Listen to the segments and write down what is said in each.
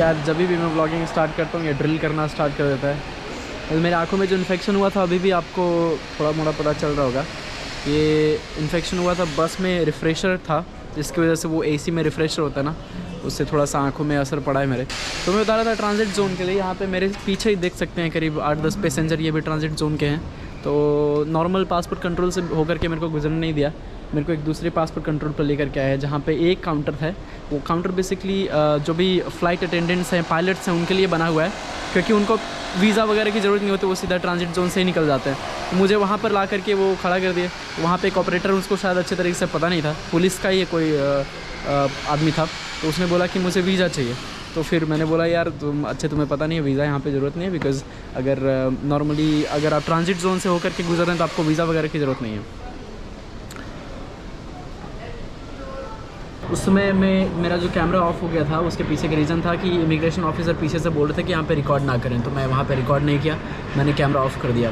यार जब भी मैं व्लॉगिंग स्टार्ट करता हूँ ये ड्रिल करना स्टार्ट कर देता है। तो मेरे आंखों में जो इन्फेक्शन हुआ था अभी भी आपको थोड़ा मोड़ा पता चल रहा होगा। ये इन्फेक्शन हुआ था बस में, रिफ़्रेशर था जिसकी वजह से वो एसी में रिफ़्रेशर होता है ना, उससे थोड़ा सा आंखों में असर पड़ा है मेरे। तो मैं बता रहा था ट्रांजिट ज़ोन के लिए, यहाँ पे मेरे पीछे ही देख सकते हैं करीब 8-10 पैसेंजर ये भी ट्रांजिट ज़ोन के हैं। तो नॉर्मल पासपोर्ट कंट्रोल से होकर के मेरे को गुजरने नहीं दिया, मेरे को एक दूसरे पासपोर्ट कंट्रोल पर लेकर के आया है जहाँ पे एक काउंटर है। वो काउंटर बेसिकली जो भी फ़्लाइट अटेंडेंट्स हैं, पायलट्स हैं, उनके लिए बना हुआ है, क्योंकि उनको वीज़ा वगैरह की ज़रूरत नहीं होती, वो सीधा ट्रांजिट ज़ोन से ही निकल जाते हैं। तो मुझे वहाँ पर ला करके वो खड़ा कर दिए। वहाँ पे एक ऑपरेटर, उसको शायद अच्छे तरीके से पता नहीं था, पुलिस का ही कोई आदमी था, तो उसने बोला कि मुझे वीज़ा चाहिए। तो फिर मैंने बोला यार तुम्हें पता नहीं है वीज़ा यहाँ पे ज़रूरत नहीं है, बिकॉज़ अगर नॉर्मली अगर आप ट्रांजिट ज़ोन से होकर के गुजर रहे हैं तो आपको वीज़ा वगैरह की ज़रूरत नहीं है। उस समय मेरा जो कैमरा ऑफ हो गया था उसके पीछे का रीज़न था कि इमिग्रेशन ऑफिसर पीछे से बोल रहे थे कि यहाँ पे रिकॉर्ड ना करें, तो मैं वहाँ पे रिकॉर्ड नहीं किया, मैंने कैमरा ऑफ़ कर दिया।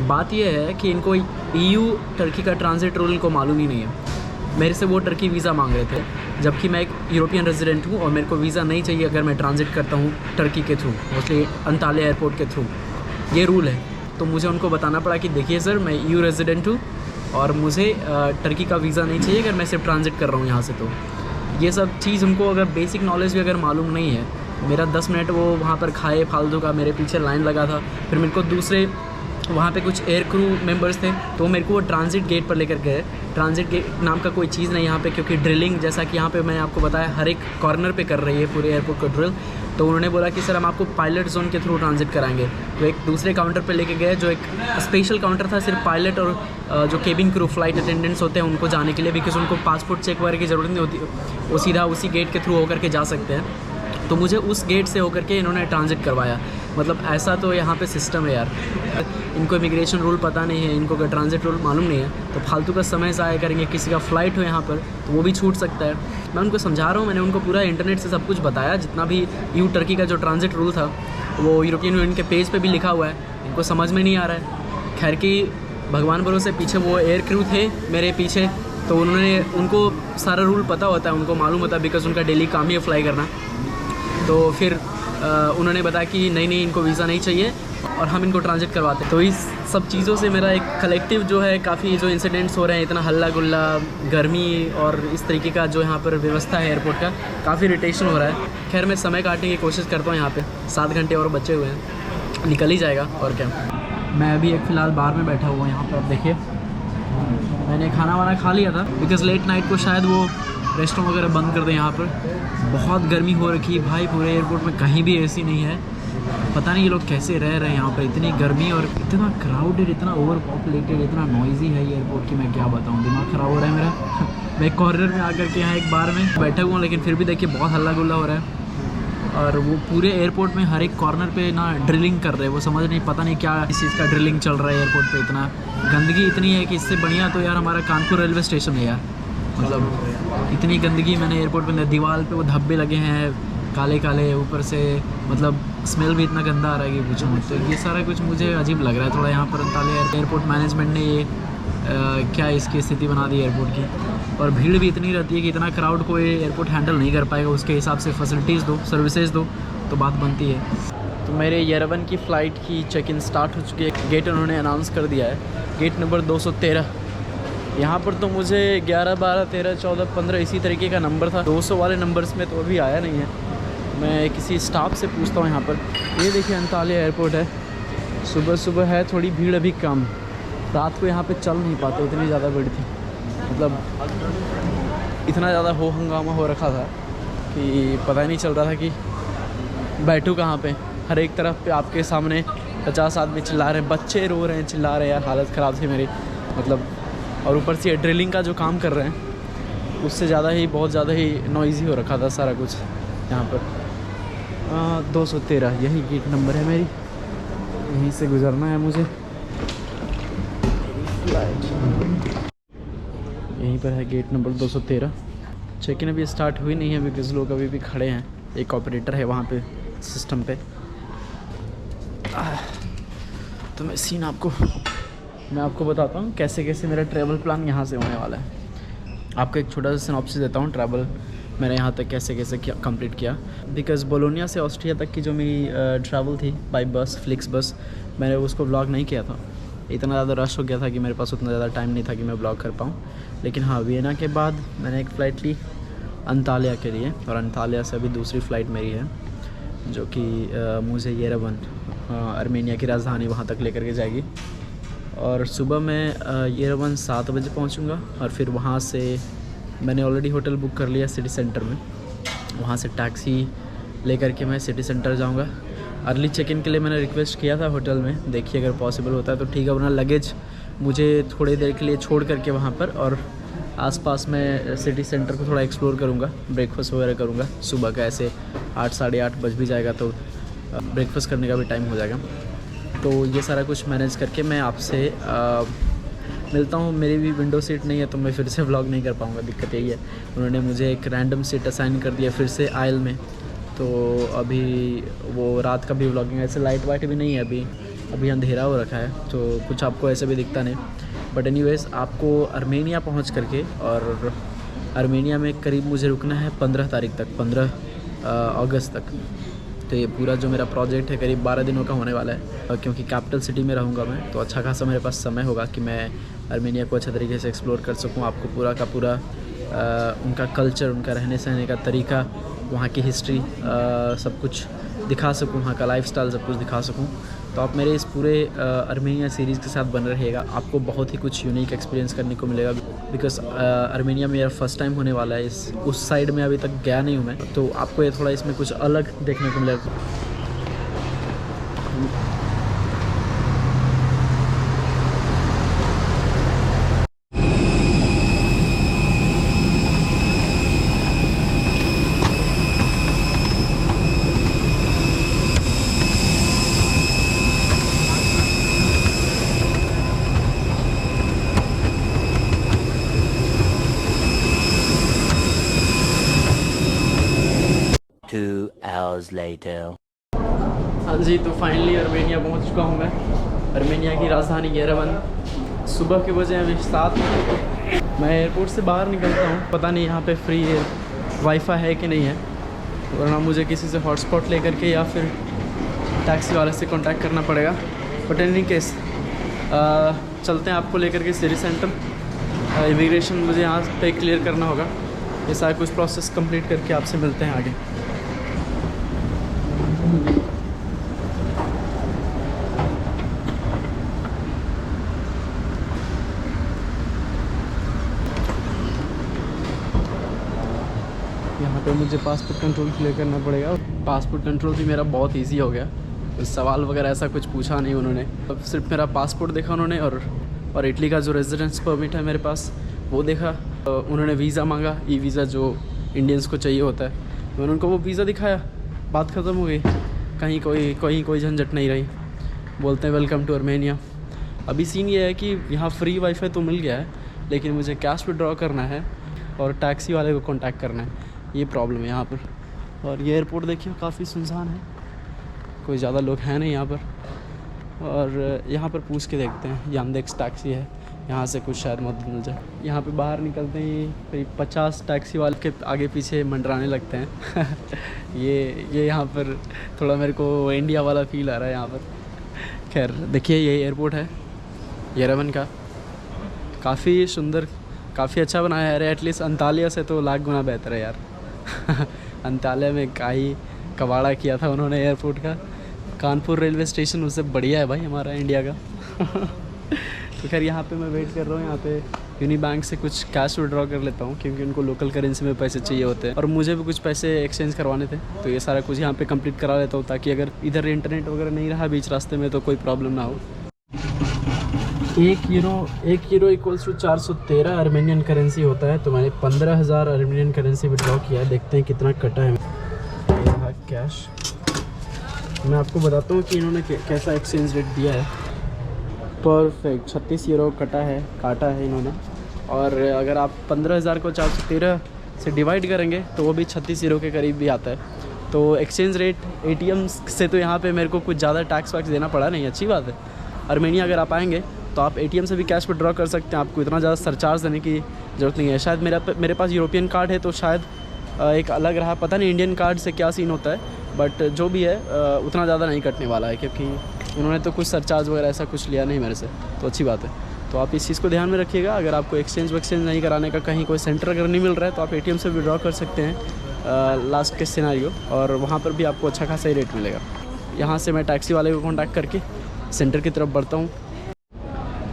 बात यह है कि इनको EU टर्की का ट्रांजिट रूल को मालूम ही नहीं है। मेरे से वो टर्की वीज़ा मांग रहे थे, जबकि मैं एक यूरोपियन रेजिडेंट हूँ और मेरे को वीज़ा नहीं चाहिए अगर मैं ट्रांजिट करता हूँ टर्की के थ्रू, मोस्टली अंताल्या एयरपोर्ट के थ्रू, ये रूल है। तो मुझे उनको बताना पड़ा कि देखिए सर, मैं EU रेजिडेंट हूँ और मुझे टर्की का वीज़ा नहीं चाहिए अगर मैं सिर्फ ट्रांजिट कर रहा हूँ यहाँ से। तो ये सब चीज़ उनको अगर बेसिक नॉलेज भी अगर मालूम नहीं है, मेरा 10 मिनट वो वहाँ पर खाए फालतू का, मेरे पीछे लाइन लगा था। फिर मेरे को दूसरे वहाँ पे कुछ एयर क्रू मेंबर्स थे, तो मेरे को वो ट्रांजिट गेट पर लेकर गए। ट्रांजिट गेट नाम का कोई चीज़ नहीं यहाँ पे, क्योंकि ड्रिलिंग जैसा कि यहाँ पे मैंने आपको बताया हर एक कॉर्नर पे कर रही है पूरे एयरपोर्ट को ड्रिल। तो उन्होंने बोला कि सर हम आपको पायलट जोन के थ्रू ट्रांजिट कराएंगे। तो एक दूसरे काउंटर पे लेके गए, जो एक स्पेशल काउंटर था सिर्फ पायलट और जो केबिन क्रू फ्लाइट अटेंडेंट्स होते हैं उनको जाने के लिए, बिकॉज उनको पासपोर्ट चेक वगैरह की ज़रूरत नहीं होती, वो सीधा उसी गेट के थ्रू होकर के जा सकते हैं। तो मुझे उस गेट से होकर के इन्होंने ट्रांजिट करवाया। मतलब ऐसा तो यहाँ पे सिस्टम है यार, इनको इमिग्रेशन रूल पता नहीं है, इनको अगर ट्रांजिट रूल मालूम नहीं है तो फालतू का समय ज़ाया करेंगे। किसी का फ़्लाइट हो यहाँ पर तो वो भी छूट सकता है। मैं उनको समझा रहा हूँ, मैंने उनको पूरा इंटरनेट से सब कुछ बताया, जितना भी EU टर्की का जो ट्रांजिट रूल था वो यूरोपियन यूनियन के पेज पे भी लिखा हुआ है, इनको समझ में नहीं आ रहा है। खैर कि भगवान भरोसे पीछे वो एयर क्रू थे मेरे पीछे, तो उनको सारा रूल पता होता है, उनको मालूम होता है, बिकॉज उनका डेली काम ही है फ्लाई करना। तो फिर उन्होंने बताया कि नहीं इनको वीज़ा नहीं चाहिए और हम इनको ट्रांजिट करवाते हैं। तो इस सब चीज़ों से मेरा एक कलेक्टिव जो है, काफ़ी जो इंसिडेंट्स हो रहे हैं, इतना हल्ला गुल्ला, गर्मी और इस तरीके का जो यहाँ पर व्यवस्था है एयरपोर्ट का, काफ़ी इरिटेशन हो रहा है। खैर मैं समय काटने की कोशिश करता हूँ, यहाँ पे 7 घंटे और बचे हुए हैं, निकल ही जाएगा और क्या। मैं अभी एक फ़िलहाल बार में बैठा हुआ हूँ यहाँ पर। आप देखिए मैंने खाना वाना खा लिया था, बिकॉज़ लेट नाइट को शायद वो रेस्टोरेंट वगैरह बंद कर दें। यहाँ पर बहुत गर्मी हो रखी है भाई, पूरे एयरपोर्ट में कहीं भी AC नहीं है। पता नहीं ये लोग कैसे रह रहे हैं यहाँ पर, इतनी गर्मी और इतना क्राउडेड, इतना ओवर पॉपुलेटेड, इतना नॉइज़ी है ये एयरपोर्ट की मैं क्या बताऊँ, दिमाग ख़राब हो रहा है मेरा। मैं एक कॉर्नर में आकर के यहाँ एक बार में बैठा हुआ हूँ, लेकिन फिर भी देखिए बहुत हल्ला गुल्ला हो रहा है। और वो पूरे एयरपोर्ट में हर एक कॉर्नर पे ना ड्रिलिंग कर रहे हैं, वो समझ नहीं, पता नहीं क्या इस चीज़ का ड्रिलिंग चल रहा है एयरपोर्ट पे। इतना गंदगी इतनी है कि इससे बढ़िया तो यार हमारा कानपुर रेलवे स्टेशन है यार। मतलब इतनी गंदगी मैंने एयरपोर्ट पे, दीवार पे वो धब्बे लगे हैं काले काले, ऊपर से मतलब स्मेल भी इतना गंदा आ रहा है कि पूछो मत। तो ये सारा कुछ मुझे अजीब लग रहा है थोड़ा यहाँ पर। अंताल्या एयरपोर्ट मैनेजमेंट ने ये क्या इसकी स्थिति बना दी एयरपोर्ट की। और भीड़ भी इतनी रहती है कि इतना क्राउड को एयरपोर्ट हैंडल नहीं कर पाएगा, उसके हिसाब से फैसिलिटीज़ दो, सर्विसेज दो, तो बात बनती है। तो मेरे येरेवन की फ़्लाइट की चेक इन स्टार्ट हो चुकी है। गेट उन्होंने अनाउंस कर दिया है, गेट नंबर 213। यहाँ पर तो मुझे 11, 12, 13, 14, 15 इसी तरीके का नंबर था। 200 वाले नंबर्स में तो अभी आया नहीं है। मैं किसी स्टाफ से पूछता हूँ यहाँ पर। ये देखिए अंताल्या एयरपोर्ट है, सुबह सुबह है थोड़ी भीड़ अभी कम, रात को यहाँ पे चल नहीं पाते, इतनी ज़्यादा भीड़ थी। मतलब इतना ज़्यादा हो हंगामा हो रखा था कि पता ही नहीं चल रहा था कि बैठूँ कहाँ पे। हर एक तरफ पे आपके सामने 50 आदमी चिल्ला रहे हैं, बच्चे रो रहे हैं, चिल्ला रहे हैं यार, हालत ख़राब थी मेरी मतलब। और ऊपर से ड्रिलिंग का जो काम कर रहे हैं उससे ज़्यादा ही, बहुत ज़्यादा ही नॉइज़ी हो रखा था सारा कुछ यहाँ पर। 213 यही गेट नंबर है मेरी, यहीं से गुजरना है मुझे। यहीं पर है गेट नंबर 213। चेक इन अभी स्टार्ट हुई नहीं है बिकॉज लोग अभी भी खड़े हैं। एक ऑपरेटर है वहाँ पे सिस्टम पे। तो मैं आपको बताता हूँ कैसे कैसे मेरा ट्रैवल प्लान यहाँ से होने वाला है। आपको एक छोटा सा सिनॉप्सिस देता हूँ ट्रैवल मैंने यहाँ तक कैसे कैसे किया कंप्लीट किया। बिकॉज़ बोलोनिया से ऑस्ट्रिया तक की जो मेरी ट्रैवल थी बाई बस, फ्लिक्स बस, मैंने उसको व्लॉग नहीं किया था। इतना ज़्यादा रश हो गया था कि मेरे पास उतना ज़्यादा टाइम नहीं था कि मैं व्लॉग कर पाऊँ। लेकिन हाँ, वियना के बाद मैंने एक फ़्लाइट ली अंताल्या के लिए, और अंताल्या से अभी दूसरी फ़्लाइट मेरी है जो कि मुझे येरेवन, आर्मेनिया की राजधानी, वहाँ तक लेकर के जाएगी। और सुबह मैं येरेवन 7 बजे पहुँचूँगा, और फिर वहाँ से मैंने ऑलरेडी होटल बुक कर लिया सिटी सेंटर में। वहाँ से टैक्सी लेकर के मैं सिटी सेंटर जाऊँगा। अर्ली चेक इन के लिए मैंने रिक्वेस्ट किया था होटल में, देखिए अगर पॉसिबल होता है तो ठीक है, वरना लगेज मुझे थोड़ी देर के लिए छोड़ करके वहाँ पर, और आसपास में सिटी सेंटर को थोड़ा एक्सप्लोर करूँगा, ब्रेकफास्ट वगैरह करूँगा। सुबह का ऐसे 8 साढ़े 8 बज भी जाएगा तो ब्रेकफास्ट करने का भी टाइम हो जाएगा। तो ये सारा कुछ मैनेज करके मैं आपसे मिलता हूँ। मेरी भी विंडो सीट नहीं है तो मैं फिर से व्लॉग नहीं कर पाऊँगा, दिक्कत यही है। उन्होंने मुझे एक रैंडम सीट असाइन कर दिया फिर से आयल में, तो अभी वो रात का भी व्लॉगिंग, ऐसे लाइट वाइट भी नहीं है अभी अंधेरा हो रखा है तो कुछ आपको ऐसे भी दिखता नहीं। बट एनीवेज़, आपको आर्मेनिया पहुंच करके, और आर्मेनिया में करीब मुझे रुकना है 15 तारीख तक, 15 अगस्त तक। तो ये पूरा जो मेरा प्रोजेक्ट है करीब 12 दिनों का होने वाला है, क्योंकि कैपिटल सिटी में रहूँगा मैं, तो अच्छा खासा मेरे पास समय होगा कि मैं आर्मेनिया को अच्छे तरीके से एक्सप्लोर कर सकूँ, आपको पूरा का पूरा उनका कल्चर, उनका रहने सहने का तरीका, वहाँ की हिस्ट्री, सब कुछ दिखा सकूँ, वहाँ का लाइफस्टाइल सब कुछ दिखा सकूँ। तो आप मेरे इस पूरे आर्मेनिया सीरीज़ के साथ बने रहिएगा, आपको बहुत ही कुछ यूनिक एक्सपीरियंस करने को मिलेगा। बिकॉज़ आर्मेनिया मेरा फ़र्स्ट टाइम होने वाला है, उस साइड में अभी तक गया नहीं हूँ मैं, तो आपको ये थोड़ा इसमें कुछ अलग देखने को मिलेगा। Two hours later. हाँ जी, तो फाइनली आर्मेनिया पहुंच चुका हूं मैं, आर्मेनिया की राजधानी येरेवन। सुबह के बजे अभी 7। मैं एयरपोर्ट से बाहर निकलता हूं, पता नहीं यहाँ पे फ्री वाईफाई है कि नहीं है, वरना मुझे किसी से हॉटस्पॉट लेकर के या फिर टैक्सी वाले से कांटेक्ट करना पड़ेगा। बट इन एनी केस चलते हैं आपको लेकर के सिटी सेंटर। इमिग्रेशन मुझे यहाँ पे क्लियर करना होगा, ये सारा कुछ प्रोसेस कंप्लीट करके आपसे मिलते हैं आगे। यहाँ पे मुझे पासपोर्ट कंट्रोल क्लियर करना पड़ेगा। पासपोर्ट कंट्रोल भी मेरा बहुत इजी हो गया, सवाल वगैरह ऐसा कुछ पूछा नहीं उन्होंने, अब सिर्फ मेरा पासपोर्ट देखा उन्होंने, और इटली का जो रेजिडेंस परमिट है मेरे पास वो देखा। उन्होंने वीज़ा मांगा, ई वीज़ा जो इंडियंस को चाहिए होता है, तो मैंने उनको वो वीज़ा दिखाया, बात ख़त्म हो गई। कहीं कोई झंझट नहीं रही, बोलते हैं वेलकम टू आर्मेनिया। अभी सीन ये है कि यहाँ फ्री वाईफाई तो मिल गया है, लेकिन मुझे कैश विड्रॉ करना है और टैक्सी वाले को कांटेक्ट करना है, ये प्रॉब्लम है यहाँ पर। और ये एयरपोर्ट देखिए काफ़ी सुनसान है, कोई ज़्यादा लोग हैं नहीं यहाँ पर। और यहाँ पर पूछ के देखते हैं, यानडेक्स टैक्सी है, यहाँ से कुछ शायद मदद मिल जाए। यहाँ पे बाहर निकलते ही करीब 50 टैक्सी वाले के आगे पीछे मंडराने लगते हैं ये यहाँ पर थोड़ा मेरे को इंडिया वाला फील आ रहा है यहाँ पर। खैर देखिए, ये एयरपोर्ट है येरेवन का, काफ़ी सुंदर, काफ़ी अच्छा बनाया है। एटलीस्ट अंताल्या से तो लाख गुना बेहतर है यार अंताल्या में काई कबाड़ा किया था उन्होंने एयरपोर्ट का, कानपुर रेलवे स्टेशन उससे बढ़िया है भाई हमारा इंडिया का तो खैर यहाँ पे मैं वेट कर रहा हूँ, यहाँ पे यूनी बैंक से कुछ कैश विड्रॉ कर लेता हूँ, क्योंकि उनको लोकल करेंसी में पैसे चाहिए होते हैं और मुझे भी कुछ पैसे एक्सचेंज करवाने थे, तो ये सारा कुछ यहाँ पे कंप्लीट करा लेता हूँ, ताकि अगर इधर इंटरनेट वगैरह नहीं रहा बीच रास्ते में तो कोई प्रॉब्लम ना हो। 1 euro equals to 413 Armenian currency होता है, तो मैंने 15,000 आर्मेनियन करेंसी विड्रॉ किया है। देखते हैं कितना कटा है यहाँ कैश। मैं आपको बताता हूँ कि इन्होंने कैसा एक्सचेंज रेट दिया है। परफेक्ट 36 यूरो काटा है इन्होंने, और अगर आप 15,000 को 413 से डिवाइड करेंगे तो वो भी 36 यूरो के करीब भी आता है। तो एक्सचेंज रेट ATM से तो यहाँ पे मेरे को कुछ ज़्यादा टैक्स वैक्स देना पड़ा नहीं, अच्छी बात है। आर्मेनिया अगर आप आएंगे तो आप ATM से भी कैश विड्रॉ कर सकते हैं, आपको इतना ज़्यादा सरचार्ज देने की ज़रूरत नहीं है। शायद मेरे पास यूरोपियन कार्ड है, तो शायद एक अलग रहा, पता नहीं इंडियन कार्ड से क्या सीन होता है, बट जो भी है उतना ज़्यादा नहीं कटने वाला है, क्योंकि उन्होंने तो कुछ सरचार्ज वगैरह ऐसा कुछ लिया नहीं मेरे से, तो अच्छी बात है। तो आप इस चीज़ को ध्यान में रखिएगा। अगर आपको एक्सचेंज वैक्सचेंज नहीं कराने का, कहीं कोई सेंटर अगर नहीं मिल रहा है, तो आप ATM से विड्रॉ कर सकते हैं लास्ट के सिनेरियो, और वहाँ पर भी आपको अच्छा खासा ही रेट मिलेगा। यहाँ से मैं टैक्सी वाले को कॉन्टैक्ट करके सेंटर की तरफ बढ़ता हूँ।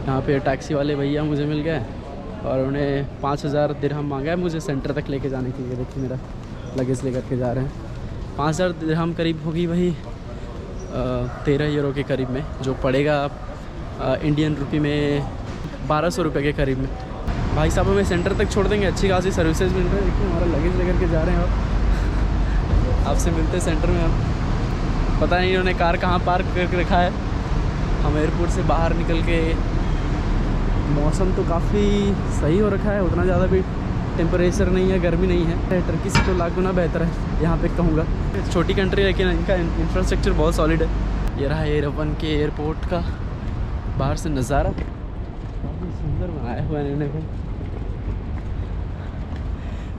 यहाँ पे टैक्सी वाले भैया मुझे मिल गए और उन्हें 5000 दिरहम मांगा है मुझे सेंटर तक लेके जाने के लिए। देखिए मेरा लगेज लेकर के जा रहे हैं। 5000 दिरहम करीब होगी, वही 13 यूरो के करीब में, जो पड़ेगा इंडियन रुपी में 1200 रुपये के करीब में। भाई साहब हमें सेंटर तक छोड़ देंगे, अच्छी खासी सर्विसेज मिल रही है। देखिए हमारा लगेज लेकर के जा रहे हैं और आपसे मिलते हैं सेंटर में। हम पता नहीं इन्होंने कार कहाँ पार्क करके रखा है। हम एयरपोर्ट से बाहर निकल के, मौसम तो काफ़ी सही हो रखा है, उतना ज़्यादा भी टेम्परेचर नहीं है, गर्मी नहीं है। टर्की से तो लाख गुना बेहतर है यहाँ पे कहूँगा। छोटी कंट्री है लेकिन इनका इंफ्रास्ट्रक्चर बहुत सॉलिड है। ये रहा एयरवन के एयरपोर्ट का बाहर से नज़ारा, काफ़ी सुंदर बनाया हुआ है इन्होंने।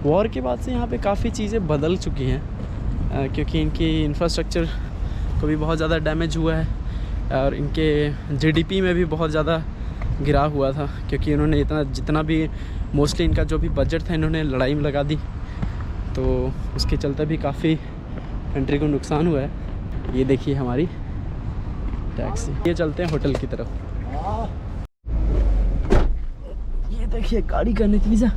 वॉर के बाद से यहाँ पे काफ़ी चीज़ें बदल चुकी हैं, क्योंकि इनकी इंफ्रास्ट्रक्चर को भी बहुत ज़्यादा डैमेज हुआ है और इनके GDP में भी बहुत ज़्यादा गिरा हुआ था, क्योंकि इन्होंने जितना भी मोस्टली इनका जो भी बजट था इन्होंने लड़ाई में लगा दी, तो उसके चलते भी काफ़ी कंट्री को नुकसान हुआ है। ये देखिए हमारी टैक्सी, ये चलते हैं होटल की तरफ। ये देखिए गाड़ी का नतीजा।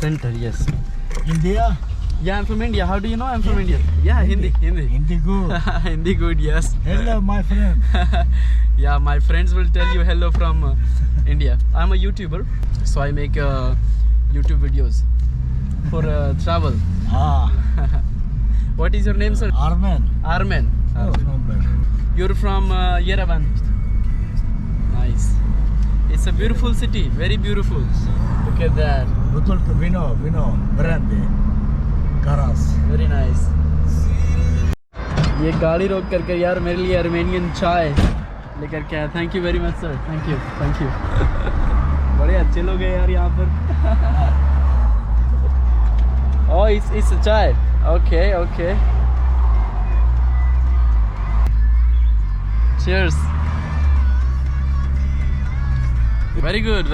Center, yes. India? Yeah, I'm from India. How do you know I'm from India? Yeah, Hindi. Hindi good. Hindi good, yes. Hello, my friend. Yeah, my friends will tell you hello from India. I'm a YouTuber, so I make YouTube videos for travel. What is your name, sir? Armen. Armen. Oh, not bad. You're from Yerevan. Nice. It's a beautiful city, very beautiful. Look at that. Botolka vino, brandy, karas. Very nice. ये गाड़ी रोक करके यार मेरे लिए Armenian चाय लेकर के आया। Thank you very much sir, thank you. बड़े अच्छे लोग हैं यार यहाँ पर। Oh, it's a चाय। Okay. Cheers. Very good.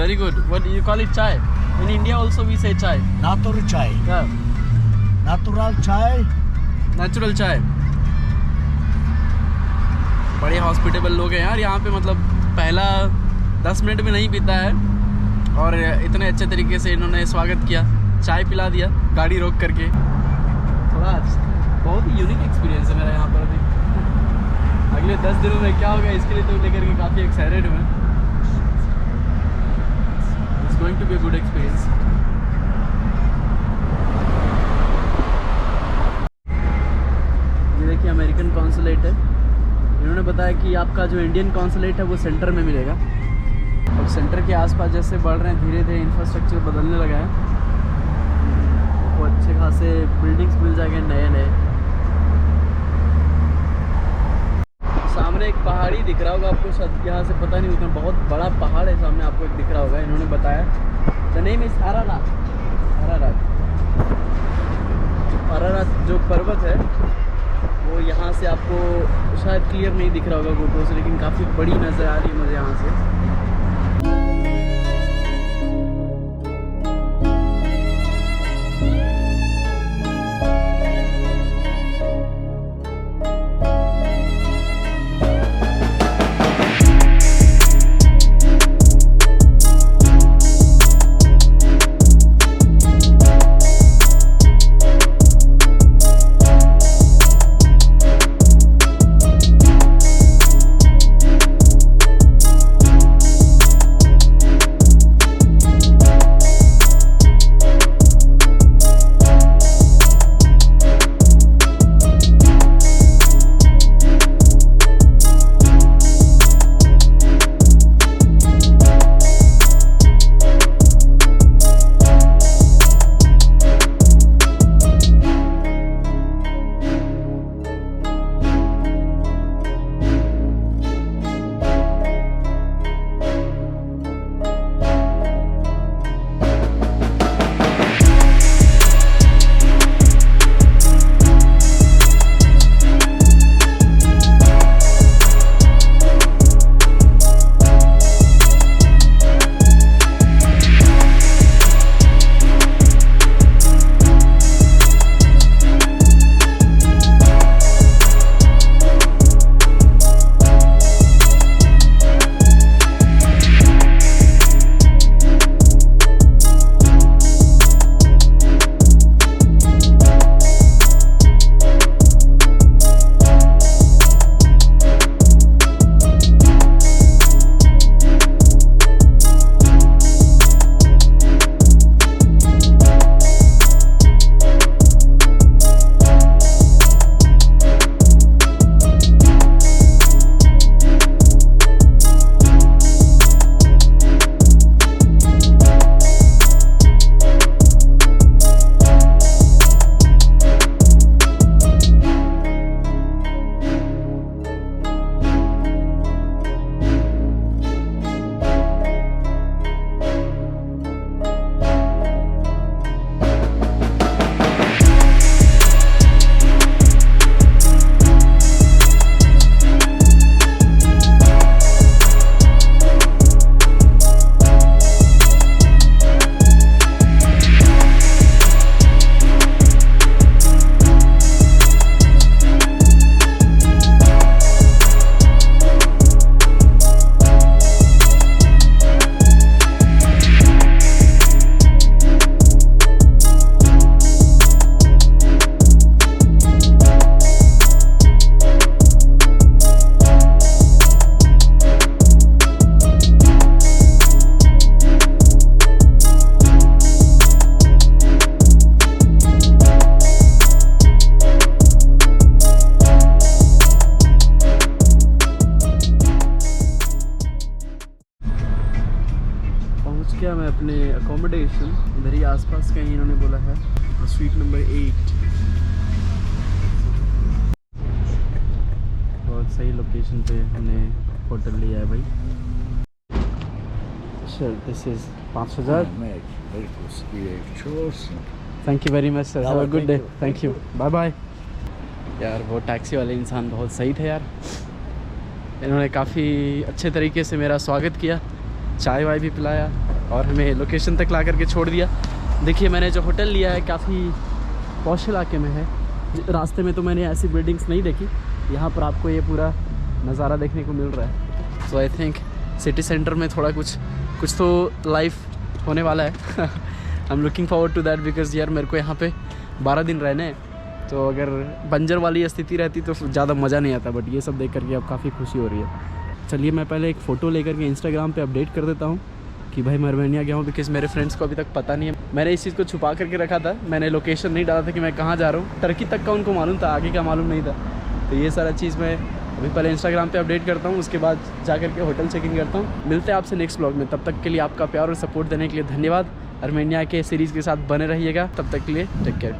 What do you call it? Chai. In India also we say chai. Natural chai. Yeah. Natural chai. Natural chai. बड़े hospitable लोग हैं यार यहाँ पे, मतलब पहला 10 मिनट में नहीं पीता है और इतने अच्छे तरीके से इन्होंने स्वागत किया, चाय पिला दिया गाड़ी रोक करके। थोड़ा बहुत ही यूनिक एक्सपीरियंस है मेरा यहाँ पर अभी। अगले 10 दिनों में क्या होगा इसके लिए तो लेकर के काफ़ी एक्साइटेड हूँ। It's going to be a good experience. ये देखिए अमेरिकन कॉन्सुलेट है। इन्होंने बताया कि आपका जो इंडियन कॉन्सुलेट है वो सेंटर में मिलेगा। और सेंटर के आसपास जैसे बढ़ रहे हैं धीरे धीरे इंफ्रास्ट्रक्चर बदलने लगा है, वो अच्छे खासे बिल्डिंग्स मिल जाएंगे नए। सामने एक पहाड़ी दिख रहा होगा आपको, शायद यहाँ से पता नहीं, उतना बहुत बड़ा पहाड़ है सामने आपको एक दिख रहा होगा। इन्होंने बताया द नेम इज अरारात जो पर्वत है वो यहाँ से आपको शायद क्लियर नहीं दिख रहा होगा गोप्रो से, लेकिन काफ़ी बड़ी नज़र आ रही है मुझे यहाँ से। अकोमोडेशन इधर ही आसपास कहीं इन्होंने बोला है, स्ट्रीट नंबर 8। बहुत सही लोकेशन पे हमने होटल लिया है भाई। Sir this is 5000। Thank you very much sir, have a good day. Thank you, bye bye. यार वो टैक्सी वाले इंसान बहुत सही थे यार, इन्होंने काफ़ी अच्छे तरीके से मेरा स्वागत किया, चाय वाय भी पिलाया और हमें लोकेशन तक ला करके छोड़ दिया। देखिए मैंने जो होटल लिया है काफ़ी पॉश इलाके में है। रास्ते में तो मैंने ऐसी बिल्डिंग्स नहीं देखी, यहाँ पर आपको ये पूरा नज़ारा देखने को मिल रहा है। So I think city centre में थोड़ा कुछ तो लाइफ होने वाला है। I am looking forward to that because यार मेरे को यहाँ पे 12 दिन रहने हैं, तो अगर बंजर वाली स्थिति रहती तो ज़्यादा मज़ा नहीं आता, बट ये सब देख करके अब काफ़ी खुशी हो रही है। चलिए मैं पहले एक फ़ोटो लेकर के इंस्टाग्राम पे अपडेट कर देता हूँ कि भाई मैं आर्मेनिया गया हूँ, बिकॉज़ मेरे फ्रेंड्स को अभी तक पता नहीं है। मैंने इस चीज़ को छुपा करके रखा था, मैंने लोकेशन नहीं डाला था कि मैं कहाँ जा रहा हूँ। टर्की तक का उनको मालूम था, आगे का मालूम नहीं था। तो ये सारा चीज़ मैं अभी पहले इंस्टाग्राम पे अपडेट करता हूँ, उसके बाद जा करके होटल चेक इन करता हूँ। मिलते हैं आपसे नेक्स्ट ब्लॉग में, तब तक के लिए आपका प्यार और सपोर्ट देने के लिए धन्यवाद। आर्मेनिया के सीरीज़ के साथ बने रहिएगा, तब तक के लिए टेक केयर।